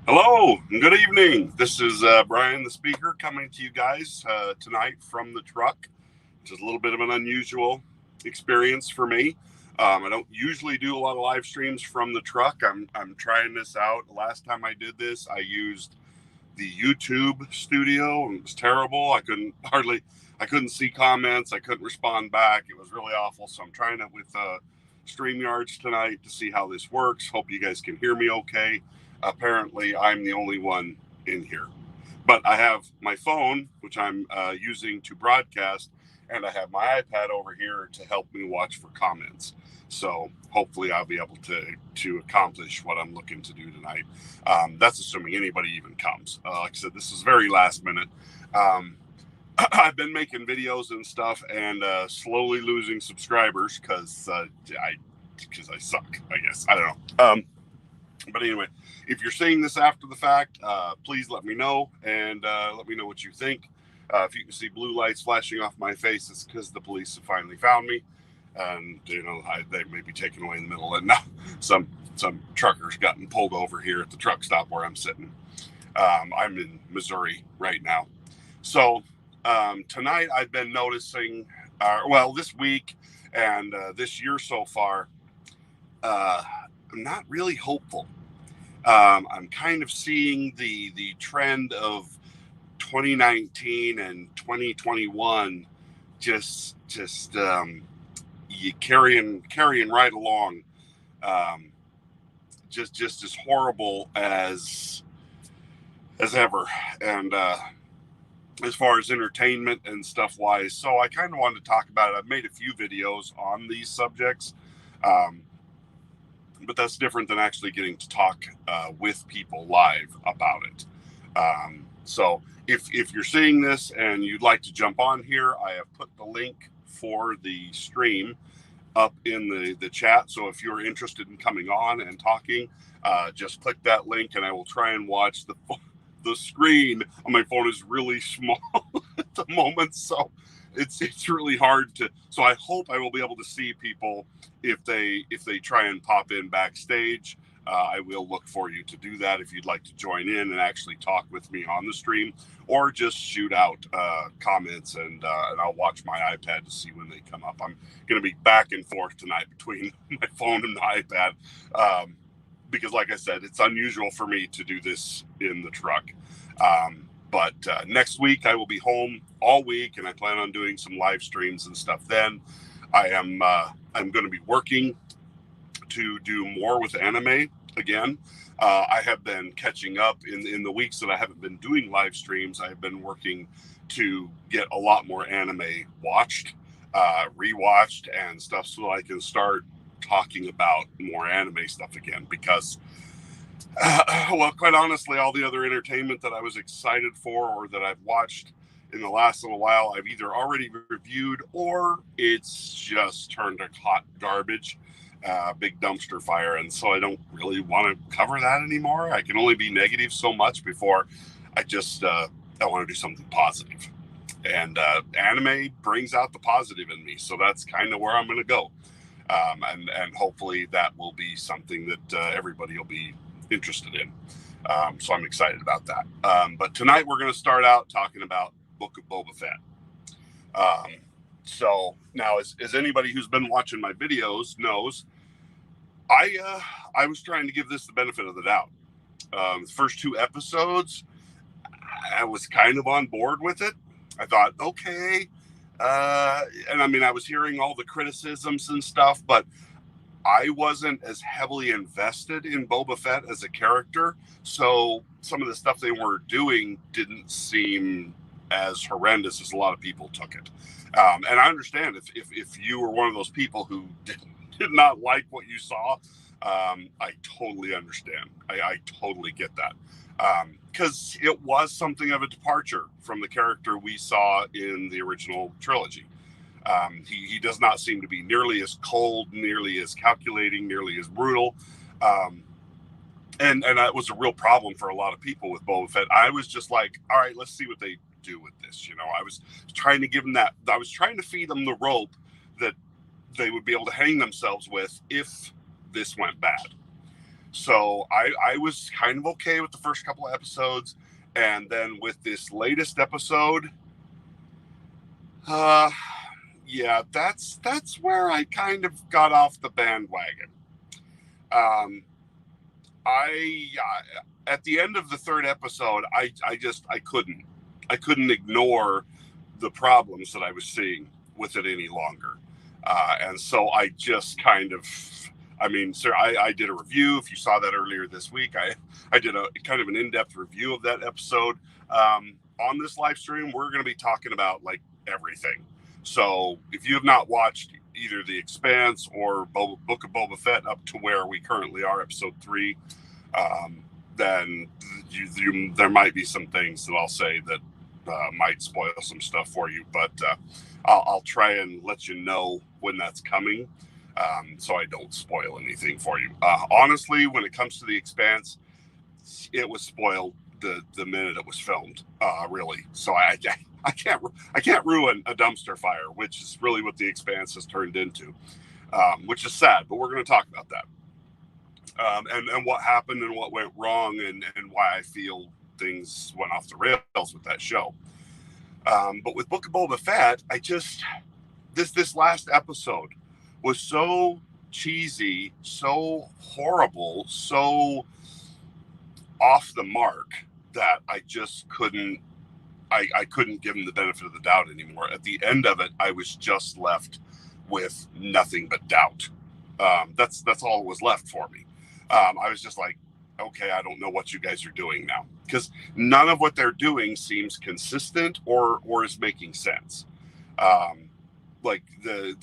Hello and good evening. This is Brian, the speaker, coming to you guys tonight from the truck, which is a little bit of an unusual experience for me. I don't usually do a lot of live streams from the truck. I'm trying this out. The last time I did this, I used the YouTube studio, and it was terrible. I couldn't see comments. I couldn't respond back. It was really awful. So I'm trying it with StreamYards tonight to see how this works. Hope you guys can hear me okay. Apparently, I'm the only one in here. But I have my phone, which I'm using to broadcast, and I have my iPad over here to help me watch for comments. So hopefully I'll be able to accomplish what I'm looking to do tonight. That's assuming anybody even comes. Like I said, this is very last minute. I've been making videos and stuff and slowly losing subscribers because I suck, I guess. I don't know. But anyway, if you're seeing this after the fact, please let me know and let me know what you think. If you can see blue lights flashing off my face, it's because the police have finally found me. And, they may be taken away in the middle. And now some truckers gotten pulled over here at the truck stop where I'm sitting. I'm in Missouri right now. So tonight I've been noticing, this week and this year so far, I'm not really hopeful. I'm kind of seeing the trend of 2019 and 2021 just you carrying right along, just as horrible as ever, and as far as entertainment and stuff wise. So I kind of wanted to talk about it. I've made a few videos on these subjects. But that's different than actually getting to talk with people live about it. So if you're seeing this and you'd like to jump on here, I have put the link for the stream up in the chat. So if you're interested in coming on and talking, just click that link and I will try and watch the screen on my phone is really small at the moment. So it's really hard to, so I hope I will be able to see people if they try and pop in backstage. I will look for you to do that if you'd like to join in and actually talk with me on the stream, or just shoot out comments and I'll watch my iPad to see when they come up. I'm going to be back and forth tonight between my phone and the iPad because, like I said, it's unusual for me to do this in the truck. But next week I will be home all week, and I plan on doing some live streams and stuff. Then I'm going to be working to do more with anime again. I have been catching up in the weeks that I haven't been doing live streams. I have been working to get a lot more anime watched, rewatched, and stuff, so I can start talking about more anime stuff again. Because quite honestly, all the other entertainment that I was excited for or that I've watched in the last little while, I've either already reviewed or it's just turned to hot garbage, big dumpster fire. And so I don't really want to cover that anymore. I can only be negative so much before I just I want to do something positive. And anime brings out the positive in me. So that's kind of where I'm going to go. And hopefully that will be something that everybody will be interested in. So I'm excited about that. But tonight we're going to start out talking about Book of Boba Fett. So now, as anybody who's been watching my videos knows, I was trying to give this the benefit of the doubt. The first two episodes, I was kind of on board with it. I thought, okay. And I mean, I was hearing all the criticisms and stuff, but I wasn't as heavily invested in Boba Fett as a character. So some of the stuff they were doing didn't seem as horrendous as a lot of people took it. And I understand if you were one of those people who did not like what you saw, I totally understand. I totally get that. Because it was something of a departure from the character we saw in the original trilogy. He does not seem to be nearly as cold, nearly as calculating, nearly as brutal. And that was a real problem for a lot of people with Boba Fett. I was just like, all right, let's see what they do with this. I was trying to give them that. I was trying to feed them the rope that they would be able to hang themselves with if this went bad. So I was kind of okay with the first couple of episodes, and then with this latest episode, uh, yeah, that's where I kind of got off the bandwagon. Um, I at the end of the third episode, I couldn't ignore the problems that I was seeing with it any longer, and so I just kind of. I mean, sir, I did a review. If you saw that earlier this week, I did a kind of an in-depth review of that episode. On this live stream, we're going to be talking about like everything. So if you have not watched either The Expanse or Book of Boba Fett up to where we currently are, episode 3, then there might be some things that I'll say that might spoil some stuff for you. But I'll try and let you know when that's coming. So I don't spoil anything for you. Honestly, when it comes to The Expanse, it was spoiled the minute it was filmed, really. So I can't ruin a dumpster fire, which is really what The Expanse has turned into, which is sad. But we're going to talk about that, and what happened and what went wrong, and why I feel things went off the rails with that show. But with Book of Boba Fett, this last episode was so cheesy, so horrible, so off the mark that I just couldn't I couldn't give him the benefit of the doubt anymore. At the end of it, I was just left with nothing but doubt. That's all that was left for me. I was just like, okay, I don't know what you guys are doing now, because none of what they're doing seems consistent or is making sense. Like the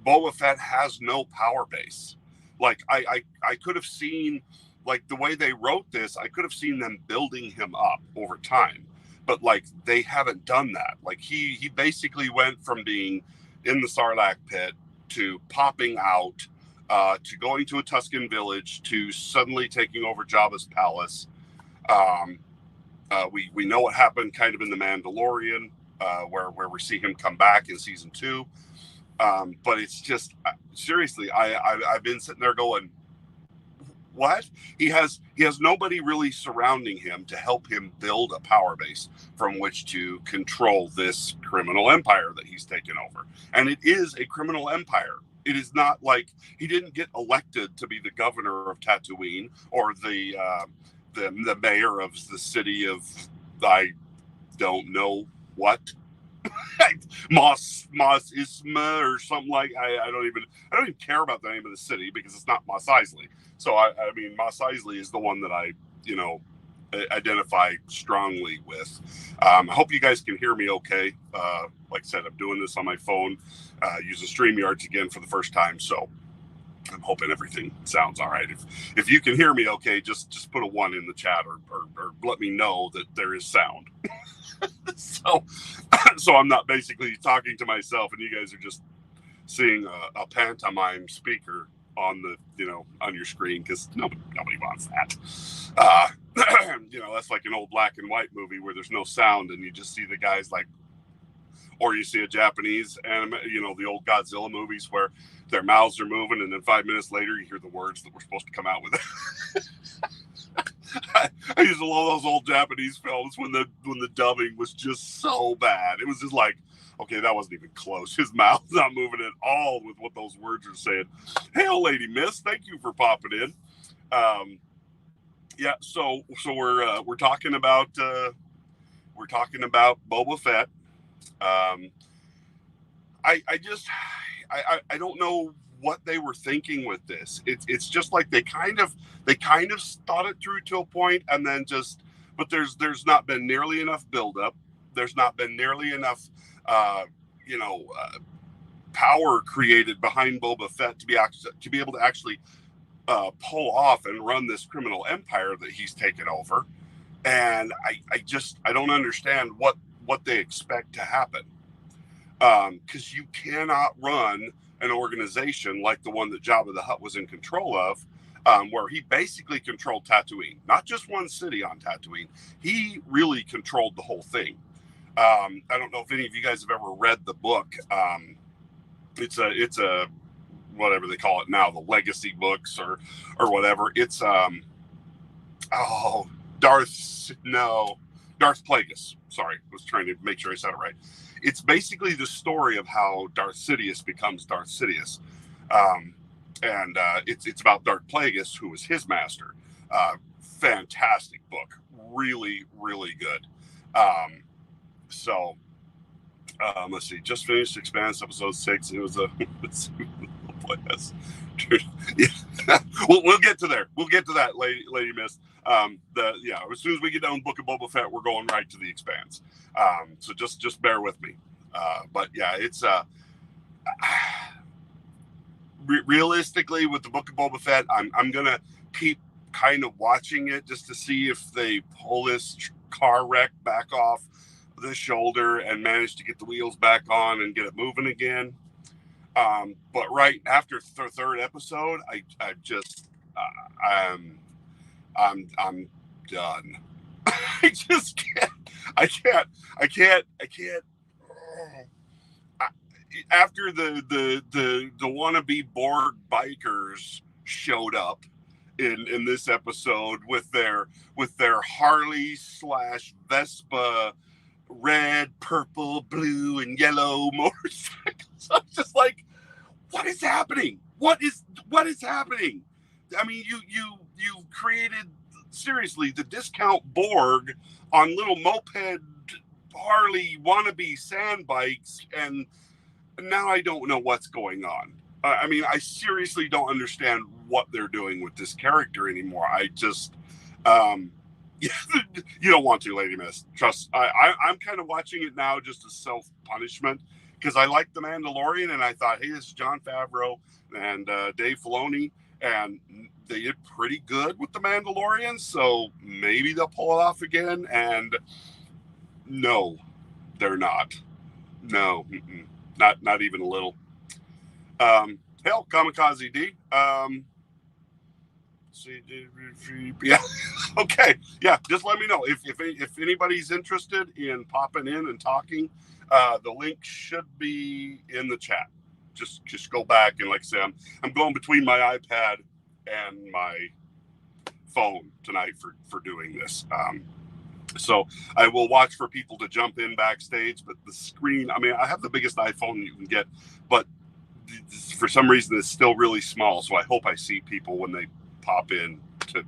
Boba Fett has no power base. Like I could have seen, like the way they wrote this, I could have seen them building him up over time, but like they haven't done that. Like he basically went from being in the Sarlacc pit to popping out, to going to a Tusken village, to suddenly taking over Jabba's palace. We know what happened kind of in The Mandalorian, where we see him come back in season 2. But it's just, seriously, I've been sitting there going, what? He has nobody really surrounding him to help him build a power base from which to control this criminal empire that he's taken over. And it is a criminal empire. It is not like he didn't get elected to be the governor of Tatooine or the mayor of the city of, I don't know what, Mos Isma or something like. I don't even care about the name of the city because it's not Mos Eisley. So I mean, Mos Eisley is the one that I identify strongly with. I hope you guys can hear me okay. Like I said, I'm doing this on my phone, using StreamYards again for the first time, so I'm hoping everything sounds all right. If you can hear me okay, just put a 1 in the chat or let me know that there is sound. So I'm not basically talking to myself and you guys are just seeing a pantomime speaker on on your screen, because nobody wants that. That's like an old black and white movie where there's no sound and you just see the guys like, or you see a Japanese anime, the old Godzilla movies where their mouths are moving and then 5 minutes later you hear the words that were supposed to come out with it. I used to love those old Japanese films when the dubbing was just so bad. It was just like, okay, that wasn't even close. His mouth's not moving at all with what those words are saying. Hey, old lady, miss, thank you for popping in. Yeah, so we're talking about Boba Fett. I don't know what they were thinking with this. It's just like they kind of thought it through to a point, and then but there's not been nearly enough buildup. There's not been nearly enough, power created behind Boba Fett to be able to actually pull off and run this criminal empire that he's taken over. And I don't understand what they expect to happen. Because you cannot run an organization like the one that Jabba the Hutt was in control of, where he basically controlled Tatooine, not just one city on Tatooine. He really controlled the whole thing. I don't know if any of you guys have ever read the book. It's a whatever they call it now, the legacy books or whatever. It's Darth Plagueis. Sorry, was trying to make sure I said it right. It's basically the story of how Darth Sidious becomes Darth Sidious, and it's about Darth Plagueis, who was his master. Fantastic book, really, really good. Let's see. Just finished Expanse episode 6. It was a. Yeah. we'll get to there. We'll get to that, Lady Miss. As soon as we get done with Book of Boba Fett, we're going right to the Expanse. So just bear with me. But yeah, it's realistically with the Book of Boba Fett, I'm gonna keep kind of watching it just to see if they pull this car wreck back off the shoulder and manage to get the wheels back on and get it moving again. But right after the third episode, I'm done. I just can't. I can't. After the wannabe Borg bikers showed up in this episode with their Harley / Vespa red, purple, blue, and yellow motorcycles. I'm just like, what is happening? What is happening? I mean, you created, seriously, the discount Borg on little moped Harley wannabe sand bikes, and now I don't know what's going on. I mean, I seriously don't understand what they're doing with this character anymore. I just, you don't want to, Lady Miss. Trust. I'm kind of watching it now just as self-punishment because I like The Mandalorian, and I thought, hey, this is Jon Favreau and Dave Filoni, and they did pretty good with The Mandalorian, so maybe they'll pull it off again. And no, they're not. No, not even a little. Hell, Kamikaze D. Yeah. Okay. Yeah. Just let me know if anybody's interested in popping in and talking. The link should be in the chat. Just go back and, like I said, I'm going between my iPad and my phone tonight for doing this. So I will watch for people to jump in backstage, but the screen, I mean, I have the biggest iPhone you can get, but for some reason it's still really small. So I hope I see people when they pop in to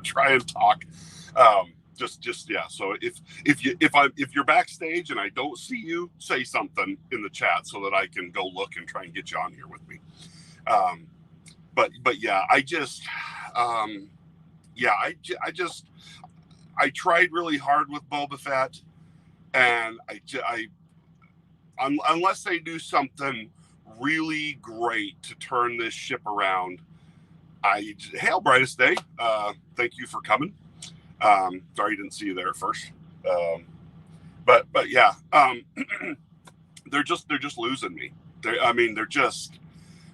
try and talk. Yeah. So if you're backstage and I don't see you, say something in the chat so that I can go look and try and get you on here with me. But yeah, I tried really hard with Boba Fett, and unless they do something really great to turn this ship around, hail brightest day. Thank you for coming. Sorry, I didn't see you there first. But yeah, they're just losing me. They're just,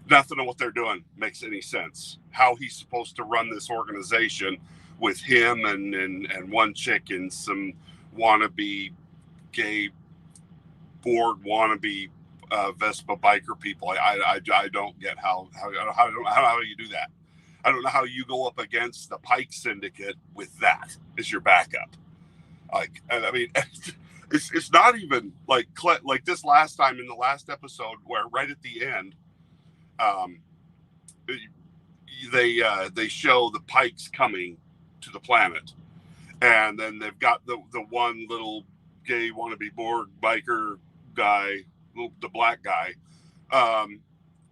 nothing of what they're doing makes any sense. How he's supposed to run this organization with him and one chick and some wannabe gay Borg wannabe Vespa biker people. I don't get how you do that. I don't know how you go up against the Pike Syndicate with that as your backup. Like, I mean, it's not even like this last time in the last episode where right at the end, they show the Pikes coming to the planet, and then they've got the one little gay wannabe Borg biker guy, the black guy,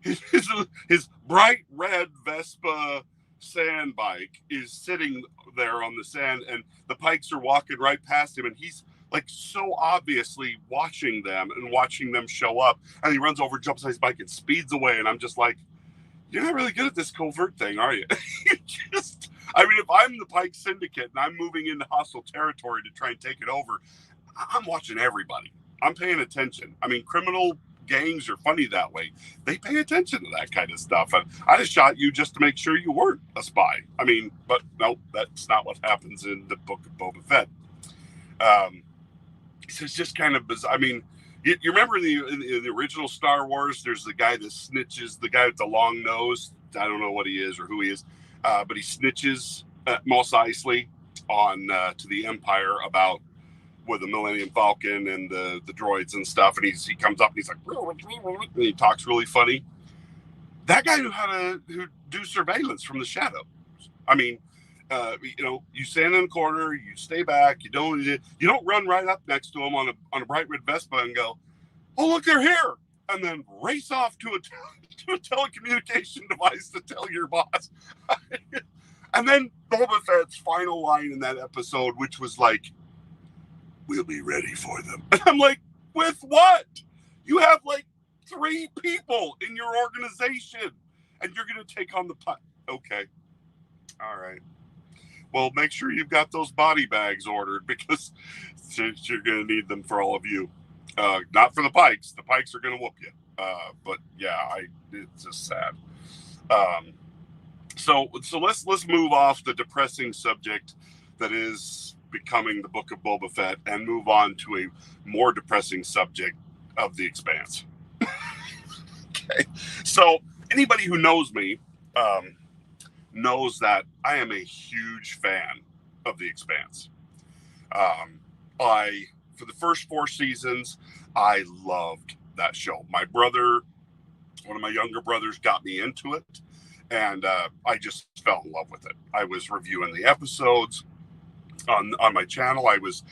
his bright red Vespa sand bike is sitting there on the sand, and the Pikes are walking right past him, and he's like so obviously watching them and watching them show up, and he runs over, jumps on his bike, and speeds away. And I'm just like, you're not really good at this covert thing, are you? I mean, if I'm the Pike Syndicate and I'm moving into hostile territory to try and take it over, I'm watching everybody. I'm paying attention. I mean, criminal gangs are funny that way. They pay attention to that kind of stuff. And I just shot you just to make sure you weren't a spy. I mean, but no, that's not what happens in the Book of Boba Fett. So it's just kind of bizarre. I mean, You remember in the original Star Wars, there's the guy that snitches, the guy with the long nose. I don't know what he is or who he is, but he snitches Mos Eisley on to the Empire about with the Millennium Falcon and the droids and stuff. And he comes up and he's like, and he talks really funny. That guy knew how to do surveillance from the shadow. I mean, you stand in the corner, you stay back, you don't run right up next to him on a bright red Vespa and go, oh look, they're here, and then race off to a telecommunication device to tell your boss. And then Boba Fett's final line in that episode, which was like, we'll be ready for them. And I'm like, with what? You have like 3 people in your organization and you're going to take on the okay. All right. Well, make sure you've got those body bags ordered because you're going to need them for all of you. Not for the Pikes. The Pikes are going to whoop you. But yeah, it's just sad. So let's move off the depressing subject that is becoming the Book of Boba Fett and move on to a more depressing subject of the Expanse. Okay. So anybody who knows me knows that I am a huge fan of the Expanse. For the first 4 seasons, I loved that show. My brother, one of my younger brothers, got me into it, and I just fell in love with it. I was reviewing the episodes on my channel. I was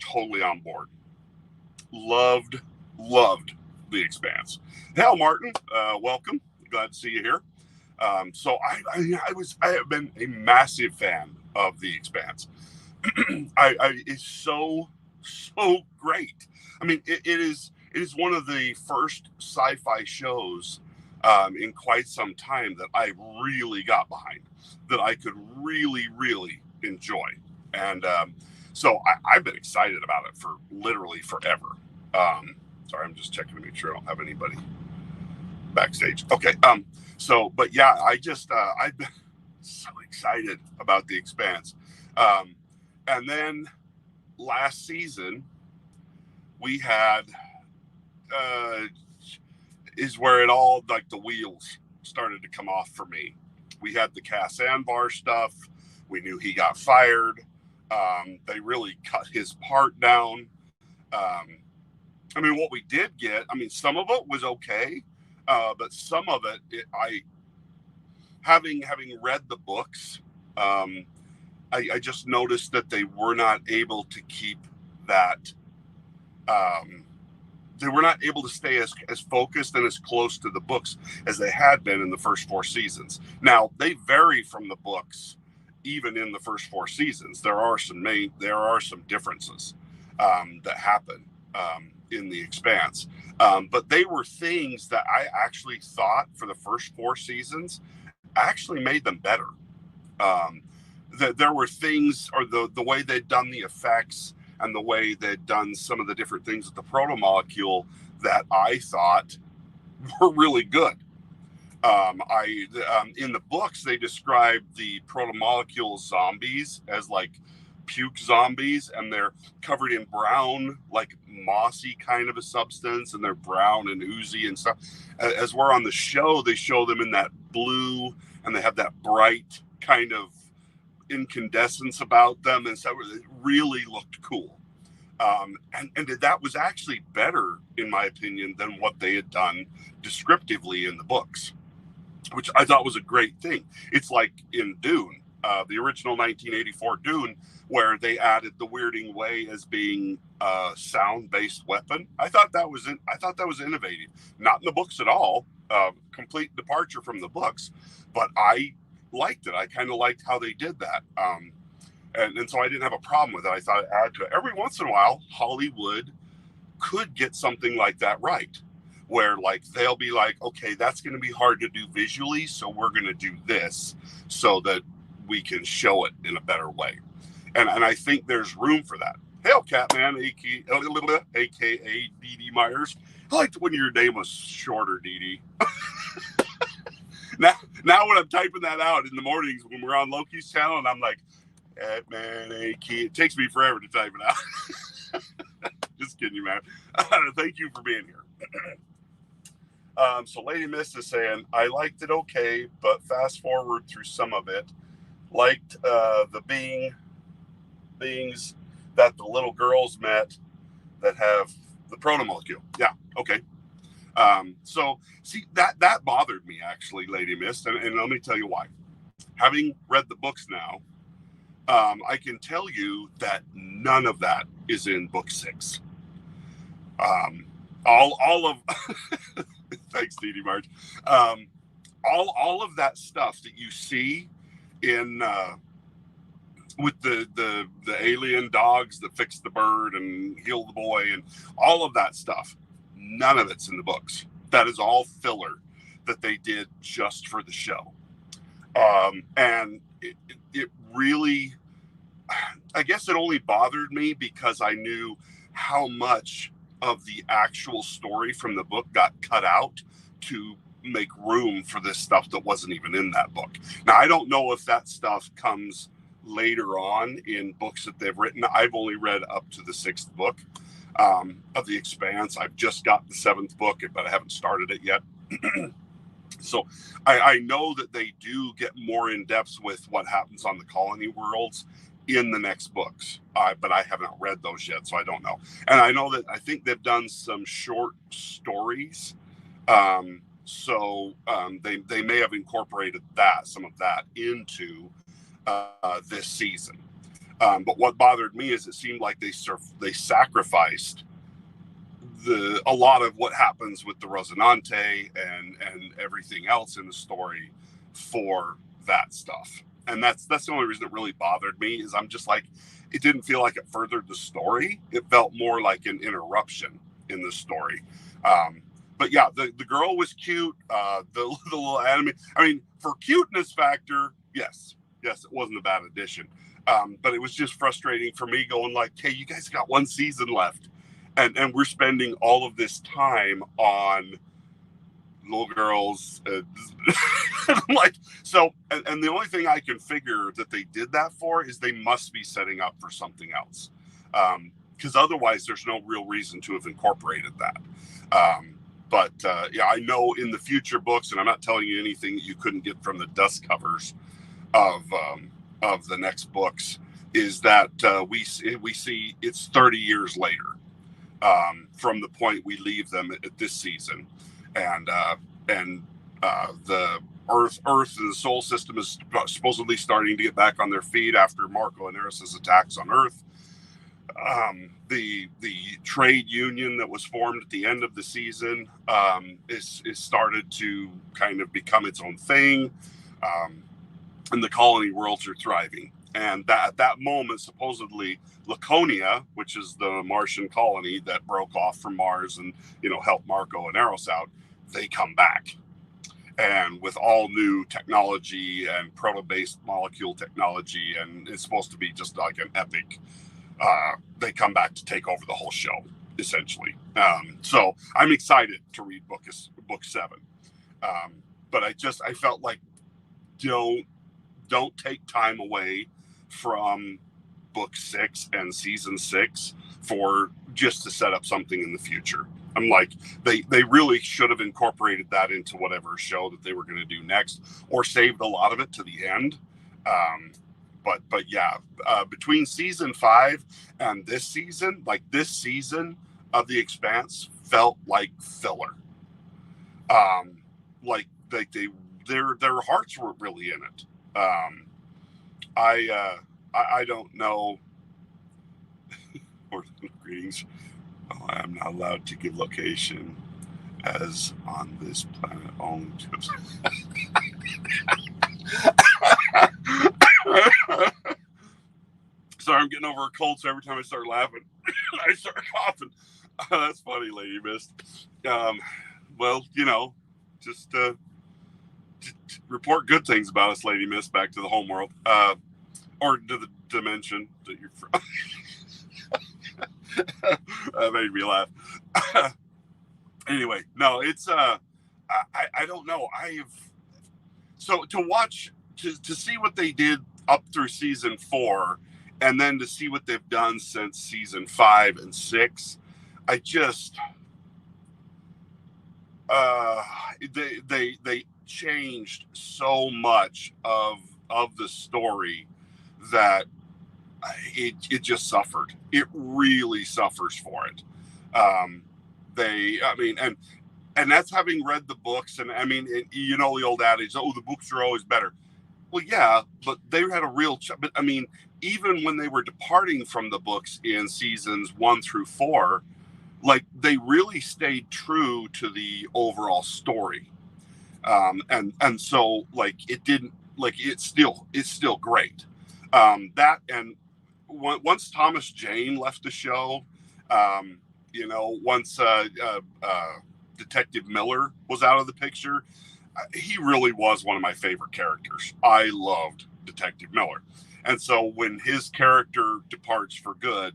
totally on board. Loved the Expanse. Hell, Martin, welcome. Glad to see you here. So I have been a massive fan of the Expanse. It's so great. I mean, it is one of the first sci-fi shows in quite some time that I really got behind, that I could really enjoy. And so I've been excited about it for literally forever. Sorry, I'm just checking to make sure I don't have anybody backstage. Okay. But yeah, I've been so excited about the Expanse. And then last season we had, is where it all, like the wheels started to come off for me. We had the Cass Anbar stuff. We knew he got fired. They really cut his part down. I mean, what we did get, I mean, some of it was okay. But some of it, having read the books, I just noticed that they were not able to keep that. They were not able to stay as focused and as close to the books as they had been in the first 4 seasons. Now, they vary from the books, even in the first 4 seasons. There are some differences that happen in the Expanse. But they were things that I actually thought for the first 4 seasons actually made them better. That there were things, or the way they'd done the effects and the way they'd done some of the different things with the proto-molecule that I thought were really good. In the books, they described the proto-molecule zombies as like puke zombies, and they're covered in brown, like mossy kind of a substance, and they're brown and oozy and stuff. As we're on the show, they show them in that blue, and they have that bright kind of incandescence about them, and so it really looked cool. And that was actually better, in my opinion, than what they had done descriptively in the books, which I thought was a great thing. It's like in Dune, the original 1984 Dune, where they added the Weirding Way as being a sound-based weapon. I thought that was innovative. Not in the books at all. Complete departure from the books, but I liked it. I kind of liked how they did that. And so I didn't have a problem with it. I thought it added to it. Every once in a while, Hollywood could get something like that right, where like they'll be like, okay, that's going to be hard to do visually, so we're going to do this so that we can show it in a better way. And I think there's room for that. Hail Catman, aka Dee Myers. I liked when your name was shorter, Dee. Now when I'm typing that out in the mornings when we're on Loki's channel, and I'm like, Catman, it takes me forever to type it out. Just kidding you, man. Thank you for being here. So Lady Mist is saying, I liked it okay, but fast forward through some of it. Liked the beings that the little girls met that have the protomolecule. Yeah, okay. So see, that bothered me actually, Lady Mist, and let me tell you why. Having read the books now, I can tell you that none of that is in book 6. All of thanks, Dee Dee Marge. All of that stuff that you see in with the alien dogs that fix the bird and heal the boy and all of that stuff, none of it's in the books. That is all filler that they did just for the show. And it really, I guess it only bothered me because I knew how much of the actual story from the book got cut out to make room for this stuff that wasn't even in that book. Now, I don't know if that stuff comes later on in books that they've written. I've only read up to the 6th book of The Expanse. I've just got the 7th book, but I haven't started it yet. So I know that they do get more in depth with what happens on the colony worlds in the next books, but I haven't read those yet, so I don't know. And I know that I think they've done some short stories, so they may have incorporated some of that into this season. But what bothered me is it seemed like they sacrificed a lot of what happens with the Rosinante and everything else in the story for that stuff. And that's the only reason it really bothered me, is I'm just like, it didn't feel like it furthered the story. It felt more like an interruption in the story. But yeah, the girl was cute. The little anime, I mean, for cuteness factor, yes, it wasn't a bad addition. But it was just frustrating for me going like, hey, you guys got one season left. And we're spending all of this time on little girls. Like, so, and the only thing I can figure that they did that for is they must be setting up for something else. Because otherwise there's no real reason to have incorporated that. But yeah, I know in the future books, and I'm not telling you anything that you couldn't get from the dust covers of the next books, is that we see it's 30 years later. From the point we leave them at this season, and the Earth and the Sol system is supposedly starting to get back on their feet after Marco and Eris's attacks on Earth. The trade union that was formed at the end of the season is started to kind of become its own thing, and the colony worlds are thriving. And at that moment, supposedly, Laconia, which is the Martian colony that broke off from Mars and, helped Marco and Eros out, they come back. And with all new technology and proto-based molecule technology, and it's supposed to be just like an epic, they come back to take over the whole show, essentially. So I'm excited to read book 7. But I felt like don't take time away from book 6 and season 6 for just to set up something in the future. I'm like, they really should have incorporated that into whatever show that they were going to do next, or saved a lot of it to the end. But yeah, between season 5 and this season, like this season of The Expanse felt like filler. Like their hearts were really in it. I don't know. Greetings. Oh, I am not allowed to give location, as on this planet only just. Sorry, I'm getting over a cold, so every time I start laughing, I start coughing. That's funny, Lady Mist. Well, just report good things about us, Lady Mist, back to the home world. Or to the dimension that you're from. That made me laugh. Anyway, no, it's I don't know. So to watch to see what they did up through season 4, and then to see what they've done since season 5 and 6. I just they changed so much of the story that it just suffered. It really suffers for it. Um, I mean, and that's having read the books, and I mean, you know, the old adage, oh, the books are always better. Well, yeah, but they had a real. But I mean, even when they were departing from the books in seasons 1 through 4, like they really stayed true to the overall story. And so like it didn't like it's still great. That and once Thomas Jane left the show, um, you know, once Detective Miller was out of the picture, he really was one of my favorite characters. I loved Detective Miller, and so when his character departs for good,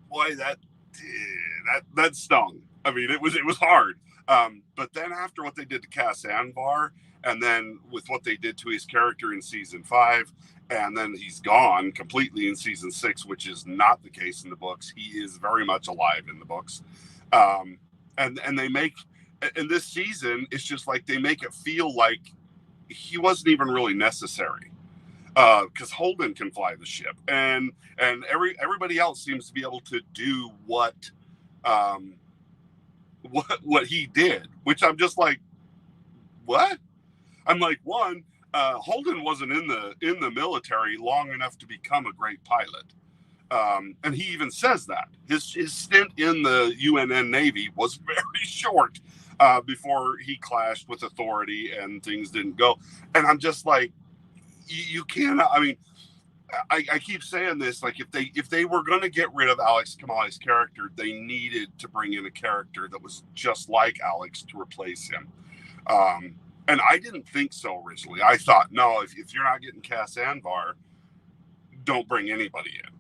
boy, that stung. I mean, it was hard. But then after what they did to Cass Anvar, and then with what they did to his character in season 5, and then he's gone completely in season 6, which is not the case in the books. He is very much alive in the books. And they make in this season, it's just like they make it feel like he wasn't even really necessary, because Holden can fly the ship, and everybody else seems to be able to do um, what he did, which I'm just like, what? I'm like, one, Holden wasn't in the military long enough to become a great pilot, and he even says that his stint in the UNN Navy was very short, before he clashed with authority and things didn't go. And I'm just like, you can't. I mean, I keep saying this, like if they were going to get rid of Alex Kamali's character, they needed to bring in a character that was just like Alex to replace him. And I didn't think so originally. I thought, no, if you're not getting Cass Anvar, don't bring anybody in.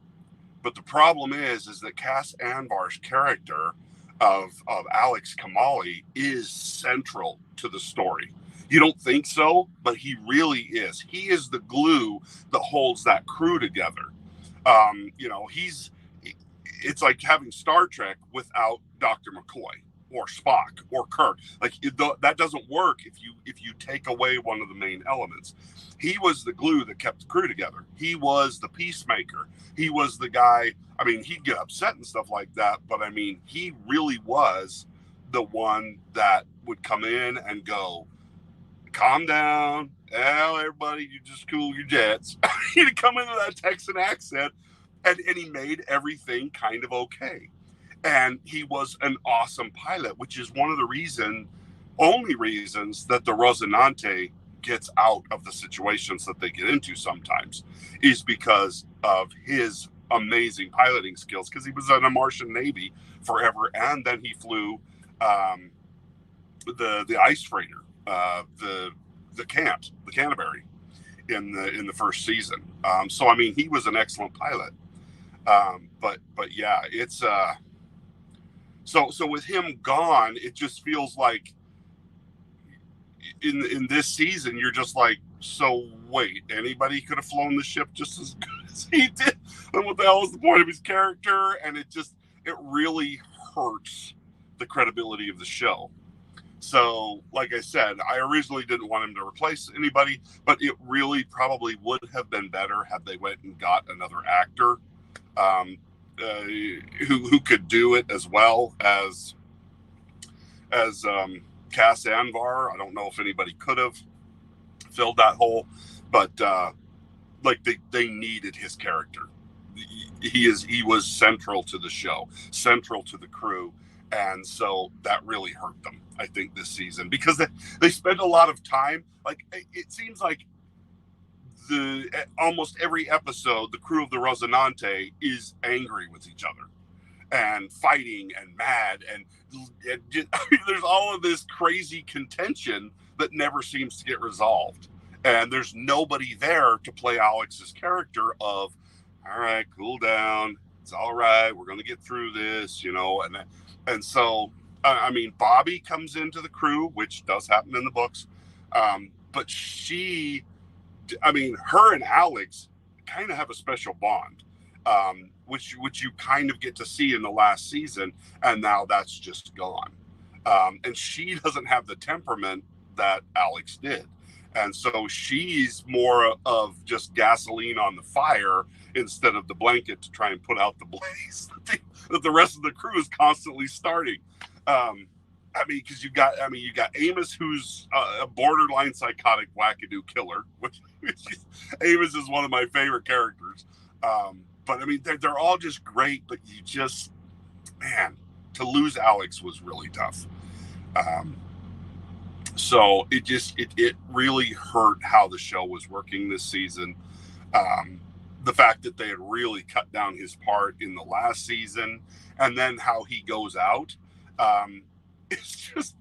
But the problem is that Cass Anvar's character of Alex Kamali is central to the story. You don't think so, but he really is. He is the glue that holds that crew together. You know, it's like having Star Trek without Dr. McCoy or Spock or Kirk. Like that doesn't work if you take away one of the main elements. He was the glue that kept the crew together. He was the peacemaker. He was the guy. I mean, he'd get upset and stuff like that, but I mean, he really was the one that would come in and go, calm down. Well, everybody, you just cool your jets. He'd come into that Texan accent, and he made everything kind of okay. And he was an awesome pilot, which is one of the only reasons that the Rosinante gets out of the situations that they get into sometimes, is because of his amazing piloting skills, because he was in a Martian Navy forever, and then he flew the ice freighter, the Canterbury in the first season. So I mean, he was an excellent pilot. But yeah, it's so with him gone, it just feels like in this season you're just like, so wait, anybody could have flown the ship just as good as he did. And what the hell is the point of his character? And it really hurts the credibility of the show. So, like I said, I originally didn't want him to replace anybody, but it really probably would have been better had they went and got another actor who could do it as well as Cass Anvar. I don't know if anybody could have filled that hole, but like they needed his character. He was central to the show, central to the crew, and so that really hurt them, I think, this season, because they spend a lot of time. Like, it seems like almost every episode, the crew of the Rosinante is angry with each other and fighting and mad, and just, I mean, there's all of this crazy contention that never seems to get resolved, and there's nobody there to play Alex's character of, all right, cool down, it's all right, we're going to get through this, you know. And so I mean, Bobby comes into the crew, which does happen in the books, but I mean, her and Alex kind of have a special bond. which you kind of get to see in the last season, and now that's just gone. And she doesn't have the temperament that Alex did. And so she's more of just gasoline on the fire instead of the blanket to try and put out the blaze that the rest of the crew is constantly starting. I mean, because you got Amos, who's a borderline psychotic wackadoo killer. Amos is one of my favorite characters. But I mean, they're all just great. But you just, man, to lose Alex was really tough. So it really hurt how the show was working this season. The fact that they had really cut down his part in the last season, and then how he goes out. It's just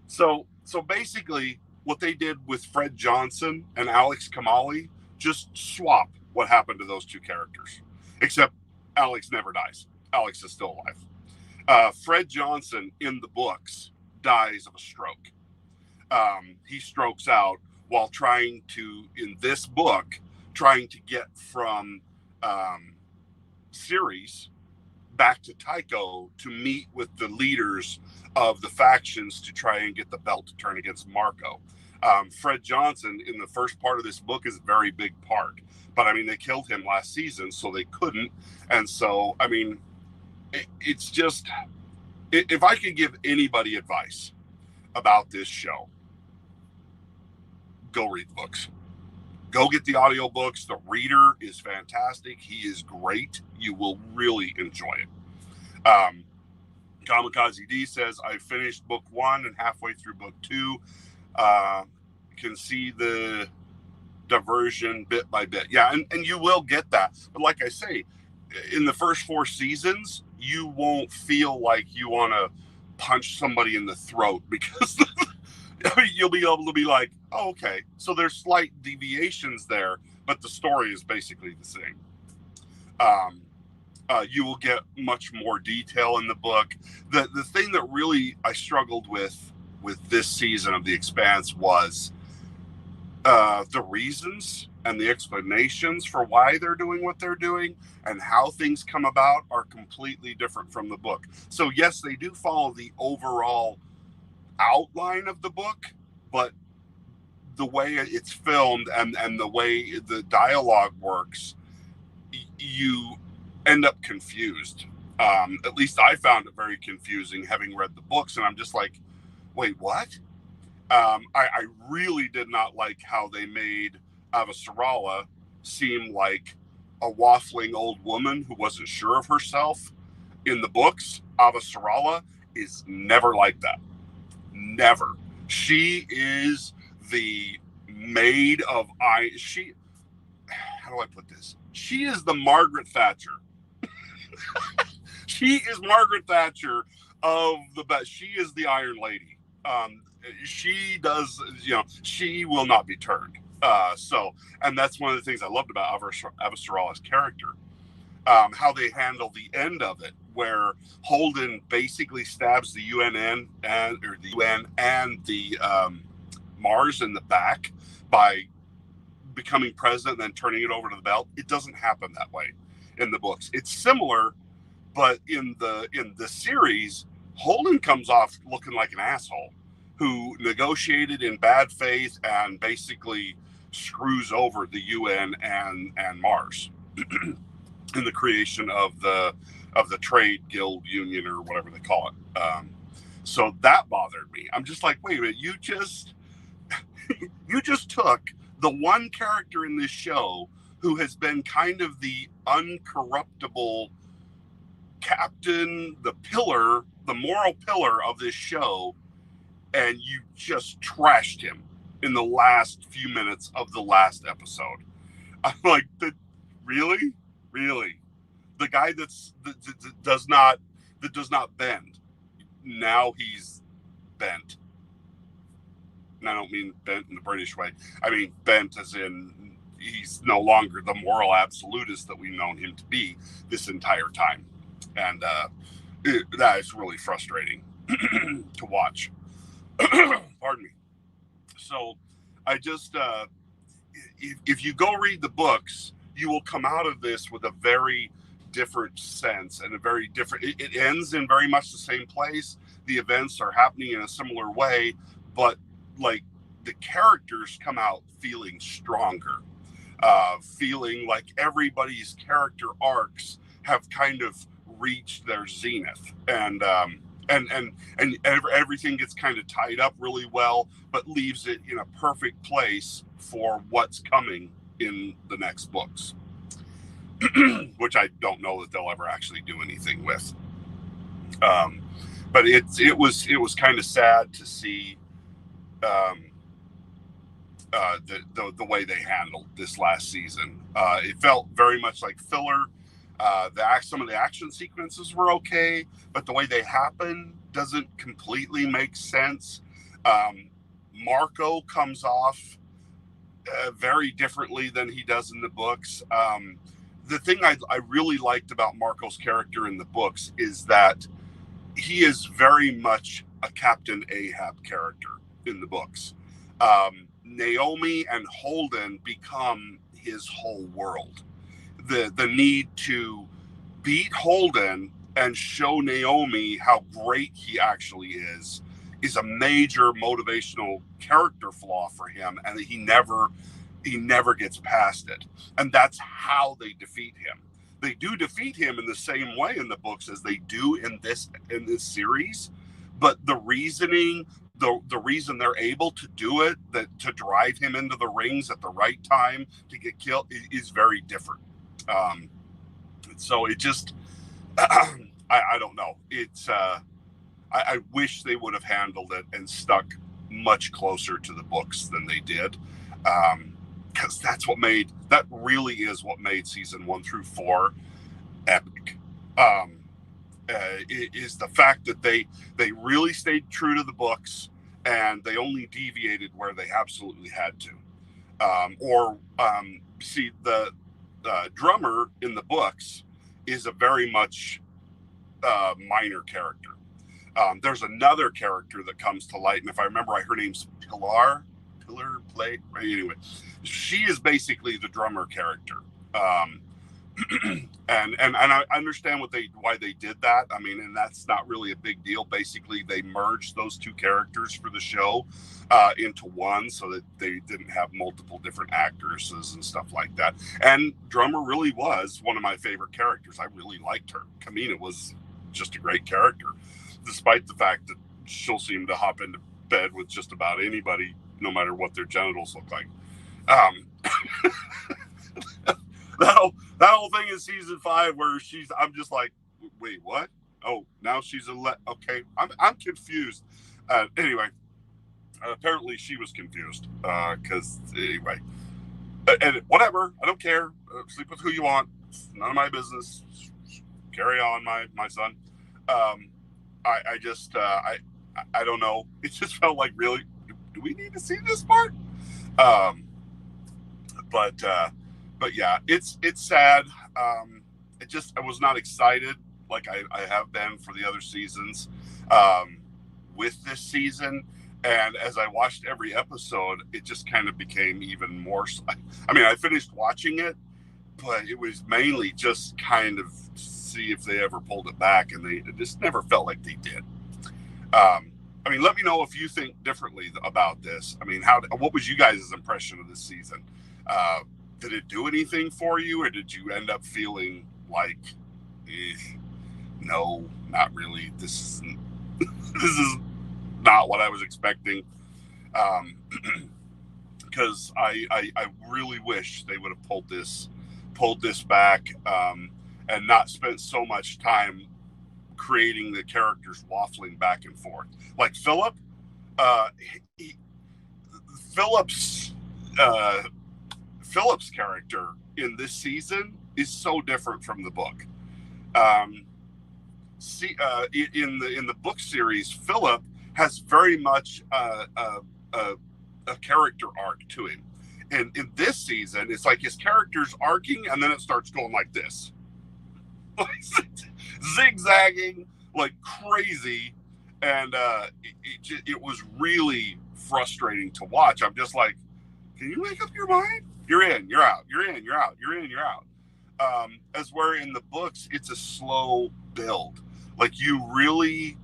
so basically what they did with Fred Johnson and Alex Kamali, just swap what happened to those two characters, except Alex never dies. Alex is still alive. Fred Johnson in the books dies of a stroke. He strokes out while trying to, in this book, trying to get from Ceres back to Tycho to meet with the leaders of the factions to try and get the belt to turn against Marco. Fred Johnson in the first part of this book is a very big part, but I mean, they killed him last season, so they couldn't. And so, I mean, it's just, if I could give anybody advice about this show, go read the books. Go get the audiobooks. The reader is fantastic. He is great. You will really enjoy it. Kamikaze D says, I finished book 1 and halfway through book 2. Can see the diversion bit by bit. Yeah, and you will get that. But like I say, in the first 4 seasons, you won't feel like you want to punch somebody in the throat because you'll be able to be like, oh, okay, so there's slight deviations there, but the story is basically the same. You will get much more detail in the book. The thing that really I struggled with this season of The Expanse was the reasons and the explanations for why they're doing what they're doing and how things come about are completely different from the book. So yes, they do follow the overall outline of the book, but the way it's filmed and the way the dialogue works, you end up confused. At least I found it very confusing having read the books, and I'm just like, wait, what? I really did not like how they made Avasarala seem like a waffling old woman who wasn't sure of herself. In the books, Avasarala is never like that. Never. She is the maid of how do I put this? She is the Margaret Thatcher. She is Margaret Thatcher of the best. She is the Iron Lady. She does, she will not be turned. And that's one of the things I loved about Avasarala's character. How they handle the end of it, where Holden basically stabs the UN and the Mars in the back by becoming president and then turning it over to the belt. It doesn't happen that way in the books. It's similar, but in the series, Holden comes off looking like an asshole who negotiated in bad faith and basically screws over the UN and Mars in the creation of the trade guild union or whatever they call it. So that bothered me. I'm just like, wait a minute, you just took the one character in this show who has been kind of the uncorruptible captain, the pillar, the moral pillar of this show, and you just trashed him in the last few minutes of the last episode. I'm like, really? The guy that does not bend. Now he's bent. And I don't mean bent in the British way. I mean bent as in he's no longer the moral absolutist that we've known him to be this entire time. And that is really frustrating to watch. Pardon me. So I just, if you go read the books, you will come out of this with a very different sense and a very different, it ends in very much the same place. The events are happening in a similar way, but like the characters come out feeling stronger, feeling like everybody's character arcs have kind of reached their zenith, and everything gets kind of tied up really well, but leaves it in a perfect place for what's coming in the next books, which I don't know that they'll ever actually do anything with. But it was kind of sad to see the way they handled this last season. It felt very much like filler. Some of the action sequences were okay, but the way they happen doesn't completely make sense. Marco comes off very differently than he does in the books. The thing I really liked about Marco's character in the books is that he is very much a Captain Ahab character in the books. Naomi and Holden become his whole world. The need to beat Holden and show Naomi how great he actually is a major motivational character flaw for him, and he never gets past it. And that's how they defeat him. They do defeat him in the same way in the books as they do in this series, but the reasoning, the reason they're able to do it, that to drive him into the rings at the right time to get killed, is very different. So it just, I don't know. It's I wish they would have handled it and stuck much closer to the books than they did, because that really is what made season 1 through 4 epic. Is the fact that they really stayed true to the books, and they only deviated where they absolutely had to. See, the drummer in the books is a very much minor character. There's another character that comes to light, and if I remember right, her name's Pillar Play. Anyway, she is basically the drummer character. And I understand why they did that. I mean, and that's not really a big deal. Basically, they merged those two characters for the show into one, so that they didn't have multiple different actresses and stuff like that. And drummer really was one of my favorite characters. I really liked her. Kamina was just a great character, despite the fact that she'll seem to hop into bed with just about anybody, no matter what their genitals look like. That whole thing in season 5 where I'm just like, wait, what? Oh, now she's okay. I'm confused. Anyway, apparently she was confused, because anyway, and whatever, I don't care. Sleep with who you want. It's none of my business. Carry on, my son. I just I don't know. It just felt like, really, do we need to see this part? But yeah, it's sad. I was not excited like I have been for the other seasons with this season. And as I watched every episode, it just kind of became even more. I mean, I finished watching it, but it was mainly just kind of see if they ever pulled it back, and it just never felt like they did. I mean, let me know if you think differently about this. I mean, what was you guys' impression of this season? Did it do anything for you, or did you end up feeling like, no, not really? This is not what I was expecting. Because I really wish they would have pulled this back, and not spent so much time creating the characters waffling back and forth. Like Philip, Philip's character in this season is so different from the book. In the book series, Philip has very much a character arc to him, and in this season, it's like his character's arcing, and then it starts going like this, zigzagging like crazy, and it was really frustrating to watch. I'm just like, can you make up your mind? You're in, you're out, you're in, you're out, you're in, you're out. As where in the books it's a slow build. Like you really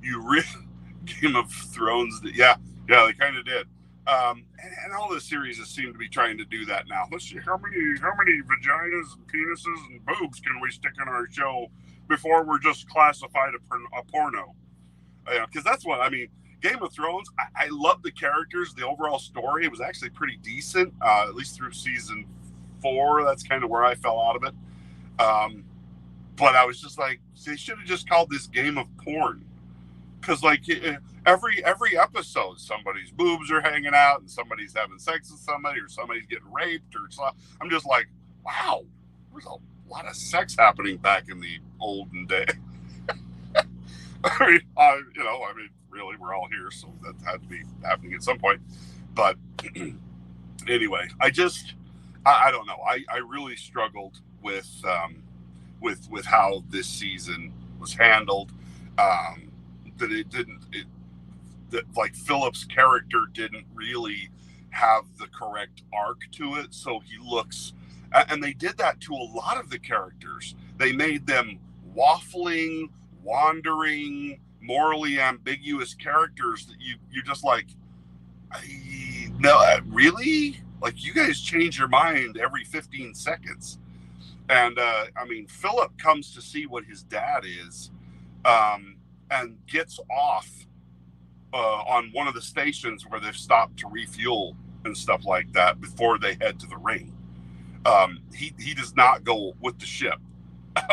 Game of Thrones. Yeah, they kind of did. And all the series seem to be trying to do that now. Let's see how many vaginas and penises and boobs can we stick in our show before we're just classified a porno. Because that's what I mean. Game of Thrones, I love the characters, the overall story. It was actually pretty decent, at least through season 4. That's kind of where I fell out of it. But I was just like, they should have just called this Game of Porn. Because like every episode, somebody's boobs are hanging out, and somebody's having sex with somebody, or somebody's getting raped, or so. I'm just like, wow, there's a lot of sex happening back in the olden day. I mean, really, we're all here, so that had to be happening at some point. But anyway, I don't know. I really struggled with how this season was handled. That like Philip's character didn't really have the correct arc to it, so he looks, and they did that to a lot of the characters. They made them waffling, wandering, morally ambiguous characters that you're just like, no, really? Like, you guys change your mind every 15 seconds. And I mean, Philip comes to see what his dad is, and gets off on one of the stations where they've stopped to refuel and stuff like that before they head to the ring. He does not go with the ship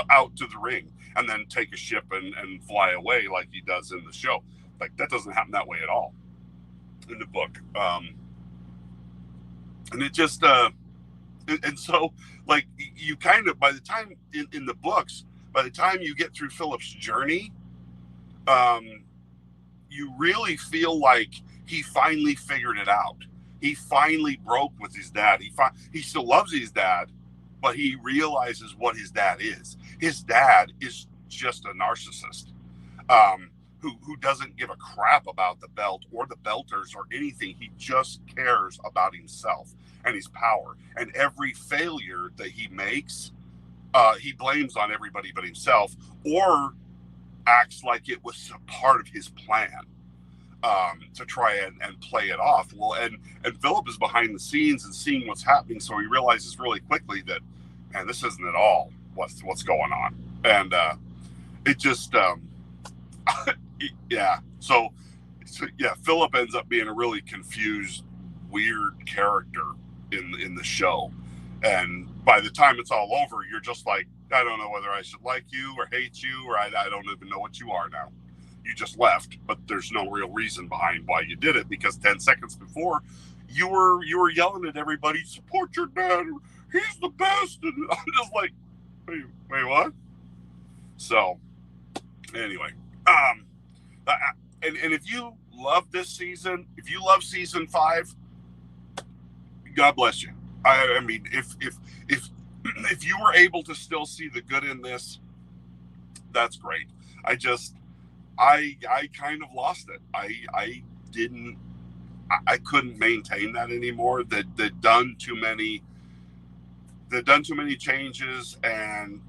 out to the ring and then take a ship and fly away like he does in the show. Like, that doesn't happen that way at all in the book. And it just, and so, like, you kind of, by the time in the books, by the time you get through Philip's journey, you really feel like he finally figured it out. He finally broke with his dad. He still loves his dad, but he realizes what his dad is. His dad is just a narcissist, who doesn't give a crap about the belt or the belters or anything. He just cares about himself and his power. And every failure that he makes, he blames on everybody but himself, or acts like it was a part of his plan, to try and play it off. Well, and Philip is behind the scenes and seeing what's happening, so he realizes really quickly that, man, this isn't at all what's going on. And it just, yeah. So yeah, Philip ends up being a really confused, weird character in the show. And by the time it's all over, you're just like, I don't know whether I should like you or hate you, or I don't even know what you are now. You just left, but there's no real reason behind why you did it, because 10 seconds before you were yelling at everybody, support your dad, he's the best. And I'm just like, wait, what? So anyway, and if you love this season, if you love season 5, God bless you. I mean, if you were able to still see the good in this, that's great. I kind of lost it. I couldn't maintain that anymore. They'd done too many changes, and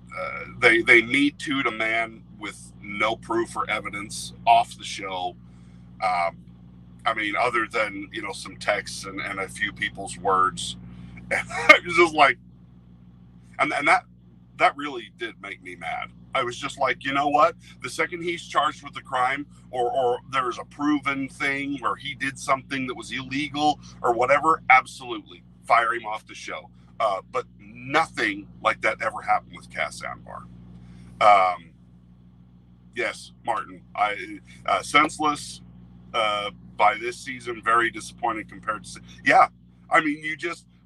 they Me Too'd a man with no proof or evidence off the show. I mean, other than, some texts and a few people's words. And I was just like, and that really did make me mad. I was just like, you know what? The second he's charged with a crime, or there's a proven thing where he did something that was illegal or whatever, absolutely fire him off the show. But nothing like that ever happened with Cass Anvar. Yes, Martin, senseless by this season, very disappointing compared to, yeah. I mean,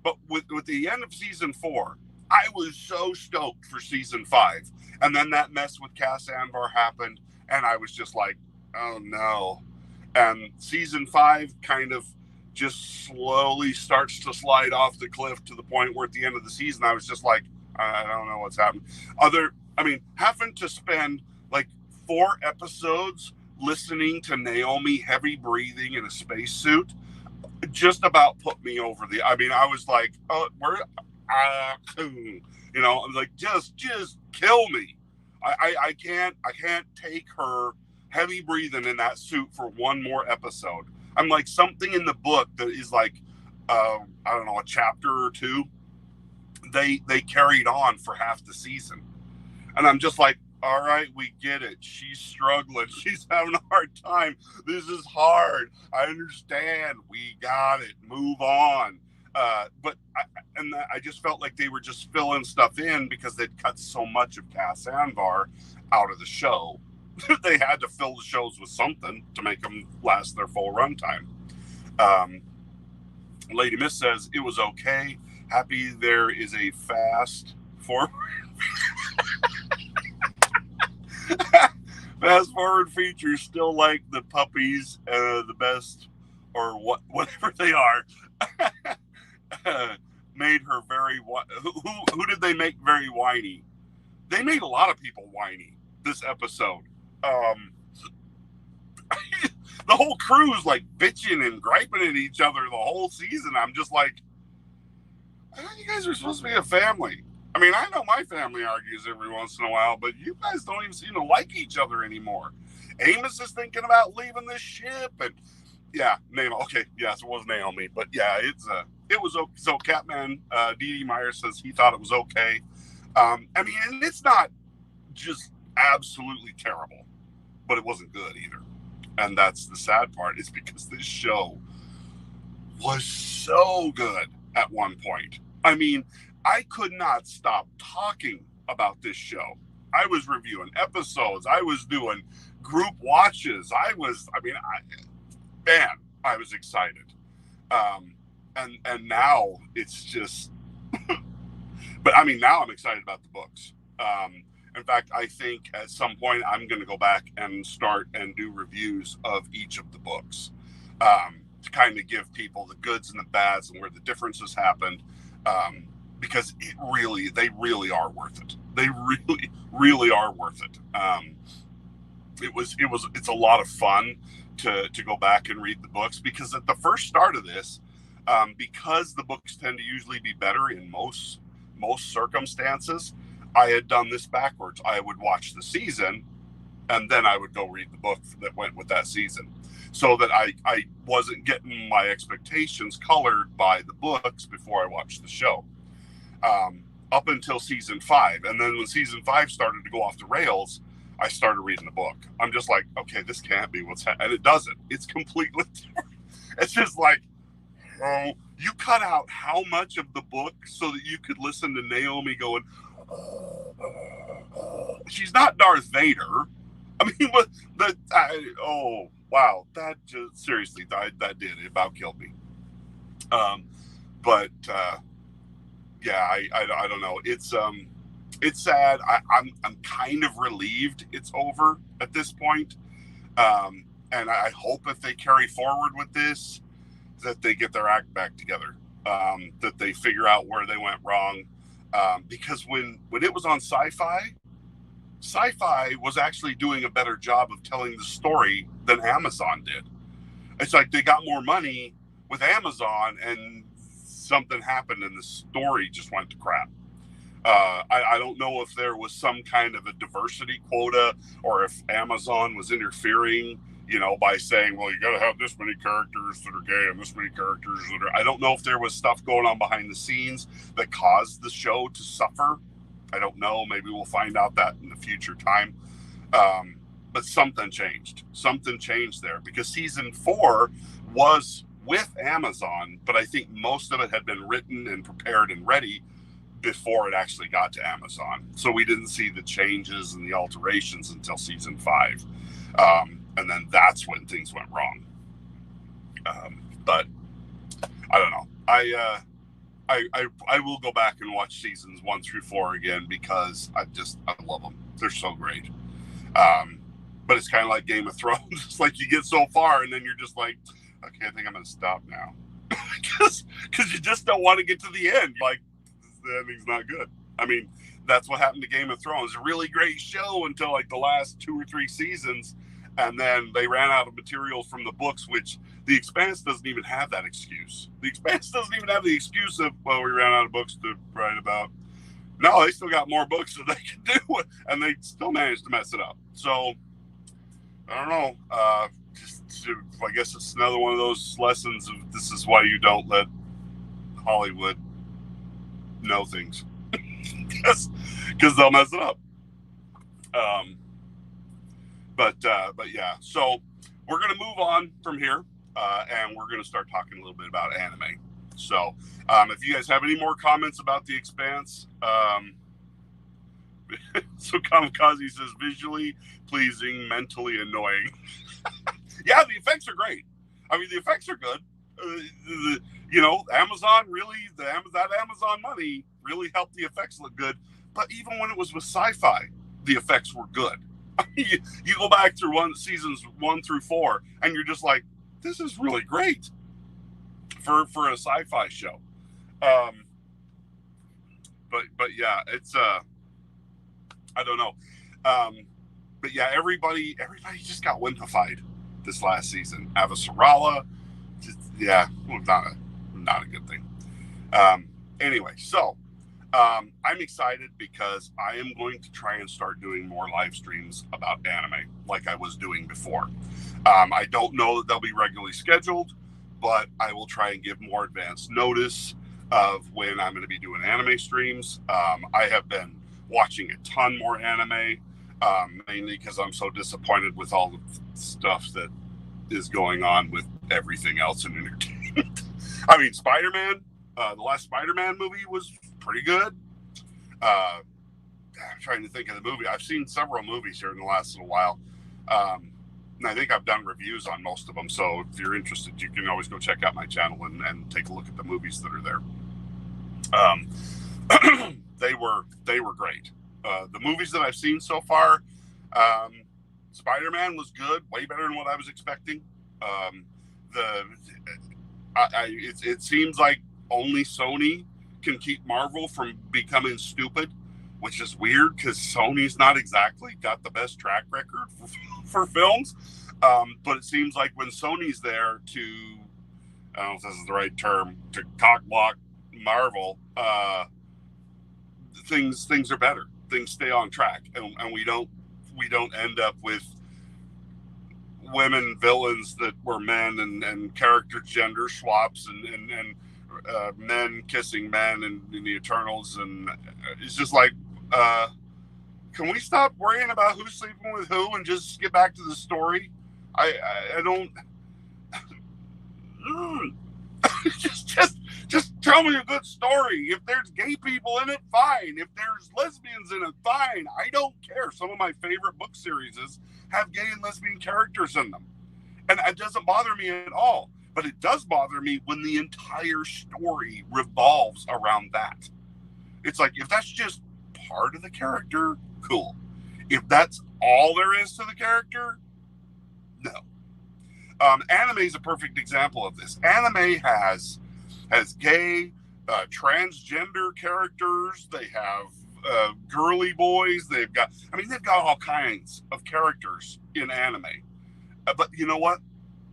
but with the end of season 4, I was so stoked for season 5. And then that mess with Cass Anvar happened, and I was just like, oh no. And season 5 kind of just slowly starts to slide off the cliff to the point where at the end of the season, I was just like, I don't know what's happening. Having to spend like 4 episodes listening to Naomi heavy breathing in a spacesuit just about put me over I was like, oh, you know, I'm like, just kill me. I can't take her heavy breathing in that suit for one more episode. I'm like, something in the book that is like, I don't know, a chapter or two, they carried on for half the season. And I'm just like, all right, we get it. She's struggling. She's having a hard time. This is hard. I understand. We got it. Move on. But I just felt like they were just filling stuff in because they'd cut so much of Cass Anvar out of the show. They had to fill the shows with something to make them last their full runtime. Lady Miss says, it was okay. Happy there is a fast forward. Fast forward features still like the puppies, the best, or whatever they are. Made her very who did they make very whiny? They made a lot of people whiny this episode. The whole crew's like bitching and griping at each other the whole season. I'm just like, I thought you guys are supposed to be a family. I mean, I know my family argues every once in a while, but you guys don't even seem to like each other anymore. Amos is thinking about leaving the ship, and yeah, Naomi. Okay, yes, it was Naomi, but yeah, it was okay. So Catman, D.D. Meyer says he thought it was okay. I mean, and it's not just absolutely terrible, but it wasn't good either. And that's the sad part, is because this show was so good at one point. I mean, I could not stop talking about this show. I was reviewing episodes. I was doing group watches. I was excited. And now it's just, but I mean, now I'm excited about the books. In fact, I think at some point I'm going to go back and start and do reviews of each of the books, to kind of give people the goods and the bads and where the differences happened. Because they really are worth it. They really, really are worth it. It's a lot of fun to go back and read the books, because at the first start of this, because the books tend to usually be better in most circumstances, I had done this backwards. I would watch the season, and then I would go read the book that went with that season, so that I wasn't getting my expectations colored by the books before I watched the show. Up until season 5. And then when season 5 started to go off the rails, I started reading the book. I'm just like, okay, this can't be what's happening. And it doesn't. It's completely different. It's just like, oh, you cut out how much of the book so that you could listen to Naomi going, she's not Darth Vader. I mean, but oh, wow. That just, seriously, that did. It about killed me. Yeah, I don't know. It's sad. I'm kind of relieved it's over at this point. And I hope if they carry forward with this, that they get their act back together. That they figure out where they went wrong. Because when it was on Sci-Fi was actually doing a better job of telling the story than Amazon did. It's like they got more money with Amazon, and something happened and the story just went to crap. I don't know if there was some kind of a diversity quota, or if Amazon was interfering, by saying, well, you got to have this many characters that are gay and this many characters that are... I don't know if there was stuff going on behind the scenes that caused the show to suffer. I don't know. Maybe we'll find out that in the future time. But something changed. Something changed there, because season 4 was with Amazon, but I think most of it had been written and prepared and ready before it actually got to Amazon. So we didn't see the changes and the alterations until season 5. And then that's when things went wrong. But I don't know. I will go back and watch seasons 1 through 4 again, because I love them. They're so great. But it's kind of like Game of Thrones. It's like you get so far and then you're just like, okay, I think I'm going to stop now. Because you just don't want to get to the end. Like, the ending's not good. I mean, that's what happened to Game of Thrones. A really great show until like the last 2 or 3 seasons. And then they ran out of materials from the books, which The Expanse doesn't even have that excuse. The Expanse doesn't even have the excuse of, well, we ran out of books to write about. No, they still got more books that they can do, and they still managed to mess it up. So, I don't know. I guess it's another one of those lessons of this is why you don't let Hollywood know things. Because they'll mess it up. But yeah, so we're going to move on from here, and we're going to start talking a little bit about anime. So if you guys have any more comments about The Expanse, so Kamikaze says visually pleasing, mentally annoying. Yeah, the effects are great. I mean, the effects are good. Amazon really, that Amazon money really helped the effects look good. But even when it was with sci-fi, the effects were good. you go back through seasons 1 through 4, and you're just like, this is really great for a sci-fi show. But yeah, it's I don't know. But yeah, everybody just got wimpified this last season. Avasarala, not a good thing. Anyway, so I'm excited because I am going to try and start doing more live streams about anime like I was doing before. I don't know that they'll be regularly scheduled, but I will try and give more advance notice of when I'm going to be doing anime streams. I have been watching a ton more anime, mainly because I'm so disappointed with all the stuff that is going on with everything else in entertainment. I mean, Spider-Man, the last Spider-Man movie was pretty good. I'm trying to think of the movie. I've seen several movies here in the last little while. And I think I've done reviews on most of them. So if you're interested, you can always go check out my channel and take a look at the movies that are there. They were great. The movies that I've seen so far, Spider-Man was good, way better than what I was expecting. It seems like only Sony can keep Marvel from becoming stupid, which is weird because Sony's not exactly got the best track record for films. But it seems like when Sony's there to, I don't know if this is the right term, to cock block Marvel, things are better. Things stay on track, and we don't end up with women villains that were men and character gender swaps and men kissing men in the Eternals, and it's just like, can we stop worrying about who's sleeping with who and just get back to the story? I don't just tell me a good story. If there's gay people in it, fine. If there's lesbians in it, fine. I don't care. Some of my favorite book series have gay and lesbian characters in them, and it doesn't bother me at all. But it does bother me when the entire story revolves around that. It's like, if that's just part of the character, cool. If that's all there is to the character, no. Anime is a perfect example of this. Anime has gay, transgender characters. They have girly boys. They've got all kinds of characters in anime. But you know what?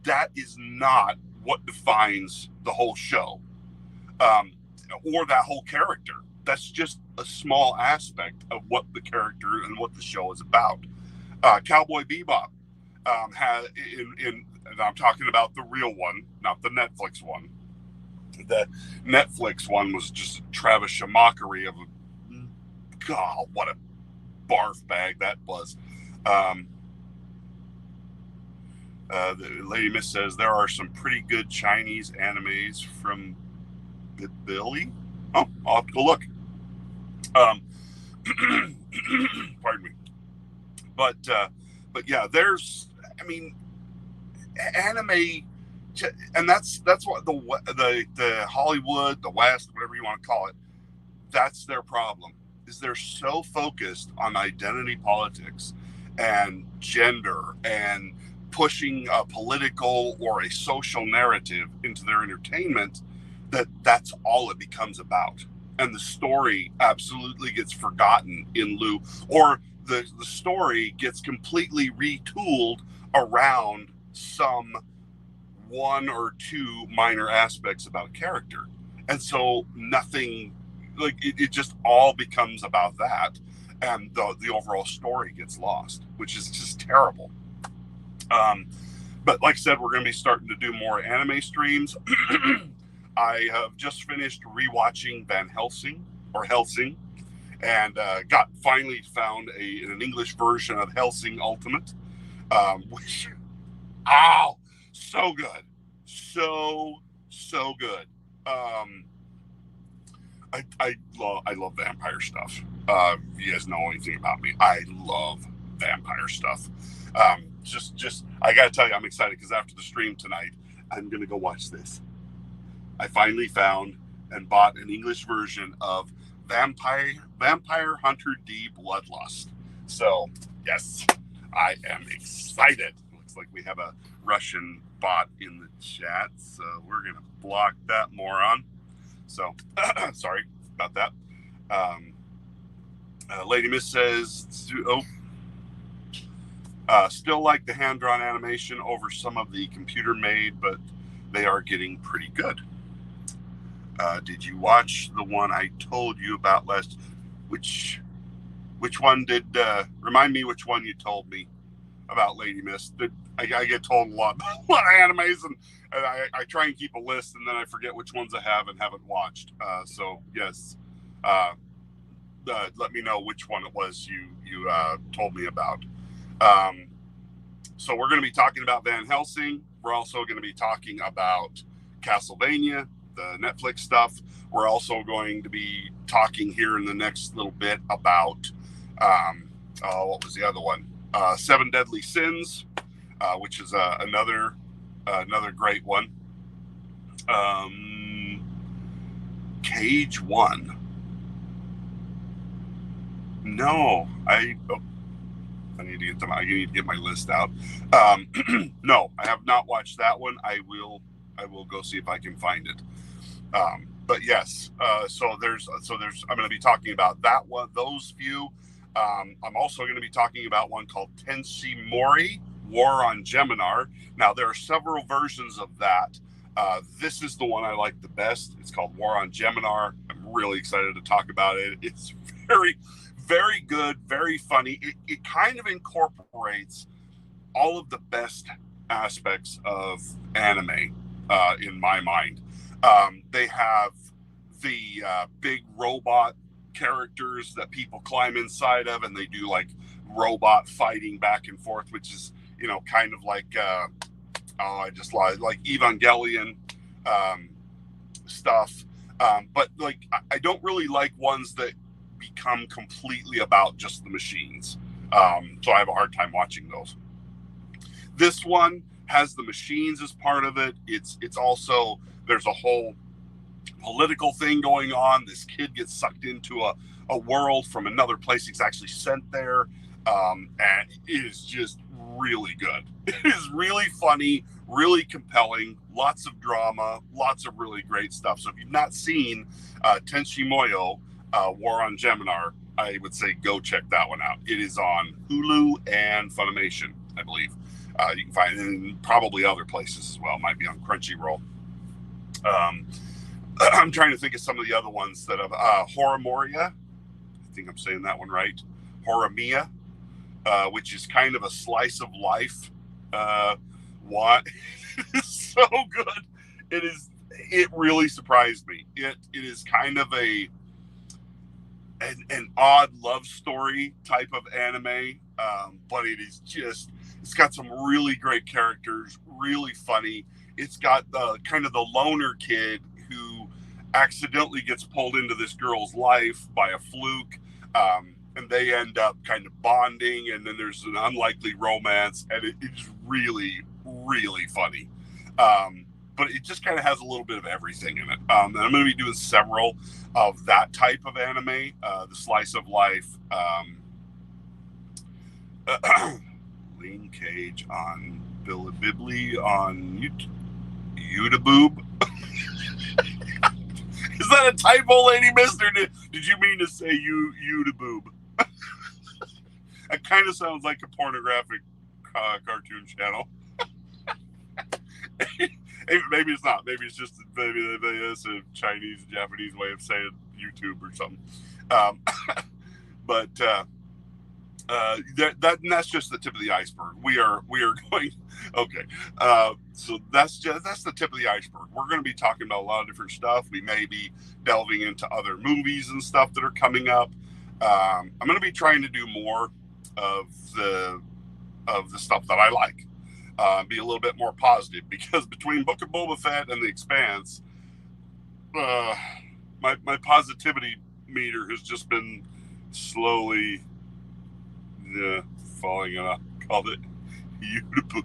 That is not what defines the whole show, or that whole character. That's just a small aspect of what the character and what the show is about. Cowboy Bebop has, and I'm talking about the real one, not the Netflix one. The Netflix one was just Travis Shamockery of God, what a barf bag that was. The Lady Miss says there are some pretty good Chinese animes from Billy. Oh, I'll have to go look. Pardon me. But yeah, anime, and that's what the Hollywood, the West, whatever you want to call it, that's their problem. Is they're so focused on identity politics and gender and pushing a political or a social narrative into their entertainment that's all it becomes about. And the story absolutely gets forgotten in lieu, or the story gets completely retooled around some one or two minor aspects about character. And so nothing, like it just all becomes about that. And the overall story gets lost, which is just terrible. But like I said, we're going to be starting to do more anime streams. I have just finished rewatching Van Helsing or Helsing, and finally found an English version of Helsing Ultimate, which, so good, so good. I love vampire stuff. You guys know anything about me? I love vampire stuff. Just I gotta tell you, I'm excited because after the stream tonight, I'm gonna go watch this. I finally found and bought an English version of Vampire Hunter D Bloodlust. So yes, I am excited. Looks like we have a Russian bot in the chat, so we're gonna block that moron. So sorry about that. Lady Miss says, still like the hand-drawn animation over some of the computer-made, but they are getting pretty good. Did you watch the one I told you about last? Which one did? Remind me which one you told me about, Lady Miss. I get told a lot of animes, and I try and keep a list, and then I forget which ones I have and haven't watched. So yes, let me know which one it was you told me about. So we're going to be talking about Van Helsing. We're also going to be talking about Castlevania, the Netflix stuff. We're also going to be talking here in the next little bit about what was the other one? Seven Deadly Sins, which is another great one. Cage 1. No, I need to get them. I need to get my list out. No, I have not watched that one. I will go see if I can find it. But yes, so there's. I'm going to be talking about that one. Those few. I'm also going to be talking about one called Tenshi Mori, War on Geminar. Now there are several versions of that. This is the one I like the best. It's called War on Geminar. I'm really excited to talk about it. It's very, very good, very funny. It kind of incorporates all of the best aspects of anime in my mind. They have the big robot characters that people climb inside of, and they do like robot fighting back and forth, which is, kind of like I just like Evangelion stuff. But like I don't really like ones that become completely about just the machines. So I have a hard time watching those. This one has the machines as part of it. It's also, there's a whole political thing going on. This kid gets sucked into a world from another place. He's actually sent there. And it is just really good. It is really funny, really compelling, lots of drama, lots of really great stuff. So if you've not seen Tenshi Moyo, War on Geminar, I would say go check that one out. It is on Hulu and Funimation, I believe. You can find it in probably other places as well. It might be on Crunchyroll. I'm trying to think of some of the other ones that have Horomoria. I think I'm saying that one right. Horimiya, which is kind of a slice of life. What? It is so good. It really surprised me. It is kind of an odd love story type of anime, but it's got some really great characters, really funny. It's got the kind of the loner kid who accidentally gets pulled into this girl's life by a fluke, and they end up kind of bonding, and then there's an unlikely romance, and it's really, really funny. But it just kind of has a little bit of everything in it. And I'm going to be doing several of that type of anime, the slice of life. Lean Cage on Bilibili on YouTube. Is that a typo, Lady Mister? Did you mean to say YouTube? It kind of sounds like a pornographic cartoon channel. Maybe it's not. Maybe it's just maybe it's a Chinese, Japanese way of saying YouTube or something. Um, but that's just the tip of the iceberg. We are going. Okay, so that's the tip of the iceberg. We're going to be talking about a lot of different stuff. We may be delving into other movies and stuff that are coming up. I'm going to be trying to do more of the stuff that I like. Be a little bit more positive, because between Book of Boba Fett and The Expanse, my positivity meter has just been slowly falling, and I called it YouTube.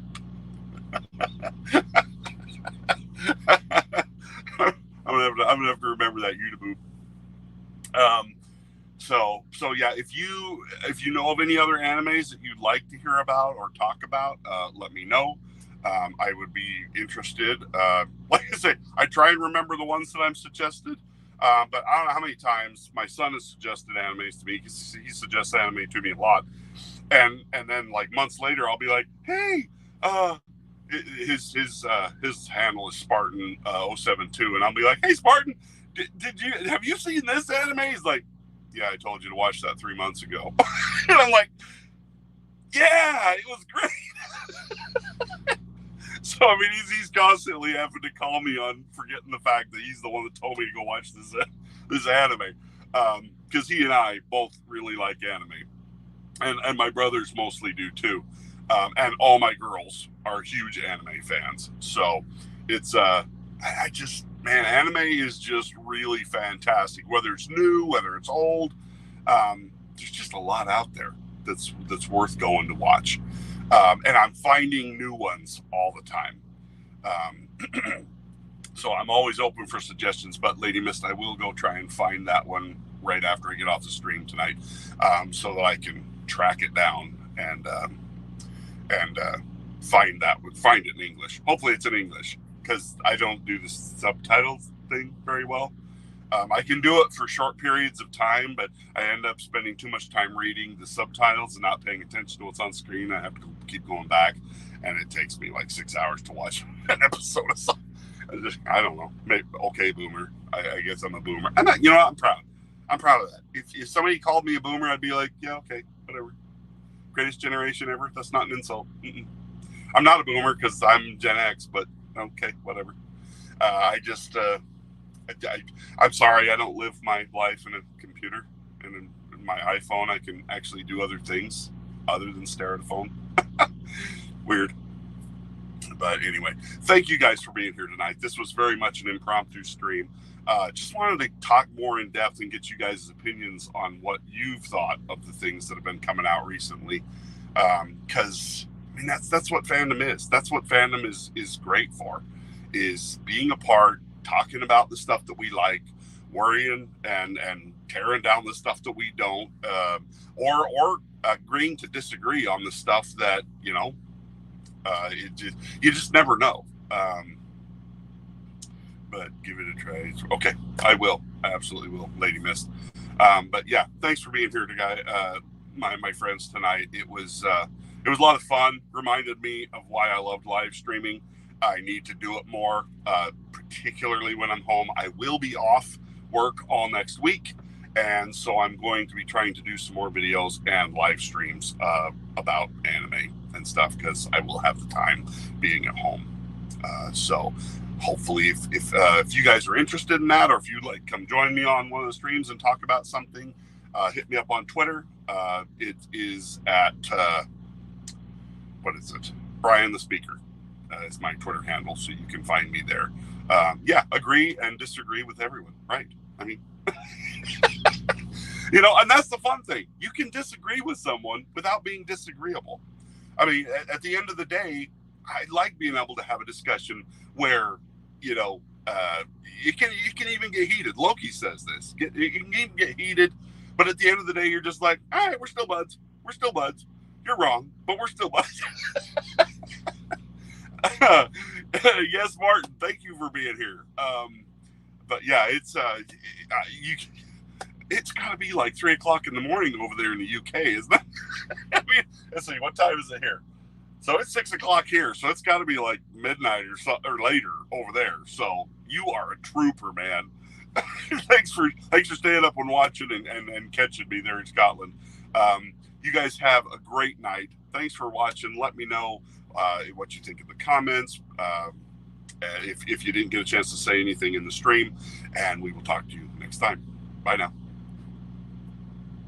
I'm gonna have to remember that YouTube. So yeah, if you know of any other animes that you'd like to hear about or talk about, let me know. I would be interested. Like I say, I try and remember the ones that I'm suggested, but I don't know how many times my son has suggested animes to me. He suggests anime to me a lot, and then like months later, I'll be like, hey, his handle is Spartan 072, and I'll be like, hey Spartan, have you seen this anime? He's like, yeah, I told you to watch that 3 months ago. And I'm like, yeah, it was great. So I mean, he's constantly having to call me on forgetting the fact that he's the one that told me to go watch this anime, because he and I both really like anime, and my brothers mostly do too, and all my girls are huge anime fans. So it's man, anime is just really fantastic. Whether it's new, whether it's old, there's just a lot out there that's worth going to watch. And I'm finding new ones all the time. So I'm always open for suggestions, but Lady Mist, I will go try and find that one right after I get off the stream tonight, so that I can track it down and find it in English. Hopefully it's in English, because I don't do the subtitles thing very well. I can do it for short periods of time, but I end up spending too much time reading the subtitles and not paying attention to what's on screen. I have to keep going back, and it takes me like 6 hours to watch an episode of something. I don't know. Maybe, okay, boomer. I guess I'm a boomer. I'm not, I'm proud. I'm proud of that. If somebody called me a boomer, I'd be like, yeah, okay, whatever. Greatest generation ever. That's not an insult. Mm-mm. I'm not a boomer because I'm Gen X, but okay, whatever. I'm sorry, I don't live my life in a computer, and in my iPhone I can actually do other things other than stare at a phone. Weird. But anyway, thank you guys for being here tonight. This was very much an impromptu stream. Just wanted to talk more in depth and get you guys' opinions on what you've thought of the things that have been coming out recently. Because I mean, that's what fandom is. That's what fandom is great for, is being a part, talking about the stuff that we like, worrying and tearing down the stuff that we don't, or agreeing to disagree on the stuff that you just never know. But give it a try. Okay, I will. I absolutely will, Lady Mist. But yeah, thanks for being here, my friends tonight. It was a lot of fun. Reminded me of why I loved live streaming. I need to do it more, particularly when I'm home. I will be off work all next week, and so I'm going to be trying to do some more videos and live streams about anime and stuff, because I will have the time being at home. So hopefully, if you guys are interested in that, or if you'd like come join me on one of the streams and talk about something, hit me up on Twitter. It is at what is it? Brian the Speaker is my Twitter handle, so you can find me there. Yeah, agree and disagree with everyone, right? I mean, and that's the fun thing. You can disagree with someone without being disagreeable. I mean, at the end of the day, I like being able to have a discussion where, you can even get heated. Loki says this. You can even get heated, but at the end of the day, you're just like, all right, we're still buds. We're still buds. You're wrong, but we're still buds. Yes, Martin, thank you for being here. But yeah, it's got to be like 3 o'clock in the morning over there in the UK, isn't it? I mean, let's see, what time is it here? So it's 6 o'clock here. So it's got to be like midnight or later over there. So you are a trooper, man. thanks for staying up and watching and catching me there in Scotland. You guys have a great night. Thanks for watching. Let me know what you think in the comments. If you didn't get a chance to say anything in the stream, and we will talk to you next time. Bye now.